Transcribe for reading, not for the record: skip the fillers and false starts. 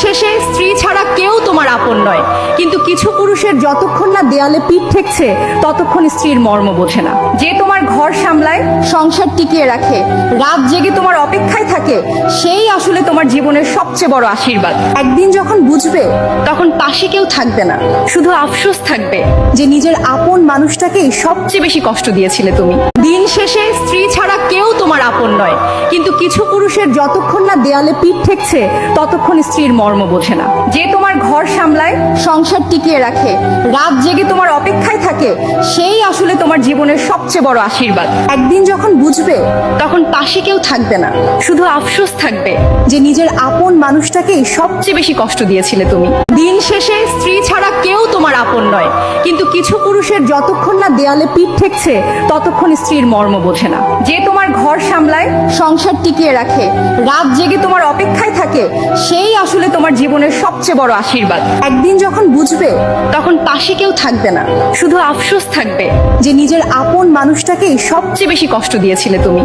শেষে স্ত্রী ছাড়া কেউ তোমার আপন নয়, কিন্তু কিছু পুরুষের যতক্ষণ না দেয়ালে পিঠ ঠেকছে ততক্ষণ স্ত্রীর মর্ম বোঝে না। যে তোমার ঘর সামলায়, সংসার টিকিয়ে রাখে, রাত জেগে তোমার অপেক্ষায় থাকে, সেই আসলে তোমার জীবনের সবচেয়ে বড় আশীর্বাদ। একদিন যখন বুঝবে তখন পাশে কেউ থাকবে না, শুধু আফসোস থাকবে যে নিজের আপন মানুষটাকেই সবচেয়ে বেশি কষ্ট দিয়েছিলে তুমি। দিন শেষে স্ত্রী ছাড়া কেউ তোমার আপন নয়, কিন্তু কিছু পুরুষের যতক্ষণ না দেয়ালে পিঠ ঠেকছে ততক্ষণ স্ত্রীর মর্ম বোঝে না। যে তোমার ঘর সামলায়, সংসার টিকিয়ে রাখে, রাত জেগে তোমার অপেক্ষায় থাকে, সেই আসলে তোমার জীবনের সবচেয়ে বড় আশীর্বাদ। একদিন যখন বুঝবে তখন পাশে কেউ থাকবে না, শুধু আফসোস থাকবে যে নিজের আপন মানুষটাকেই সবচেয়ে বেশি কষ্ট দিয়েছিলে তুমি। দিন শেষে স্ত্রী ছাড়া কেউ তোমার আপন নয়, কিন্তু কিছু পুরুষের যতক্ষণ না দেয়ালে পিঠ ঠেকছে ততক্ষণ স্ত্রীর মর্ম বোঝে না। যে তোমার ঘর সামলায়, সংসার টিকিয়ে রাখে, রাত জেগে তোমার অপেক্ষায় থাকে, সেই আসলে তোমার জীবনের সবচেয়ে বড় আশীর্বাদ। একদিন যখন বুঝবে তখন পাশে কেউ থাকবে না, শুধু আফসোস থাকবে যে নিজের আপন মানুষটাকেই সবচেয়ে বেশি কষ্ট দিয়েছিলে তুমি।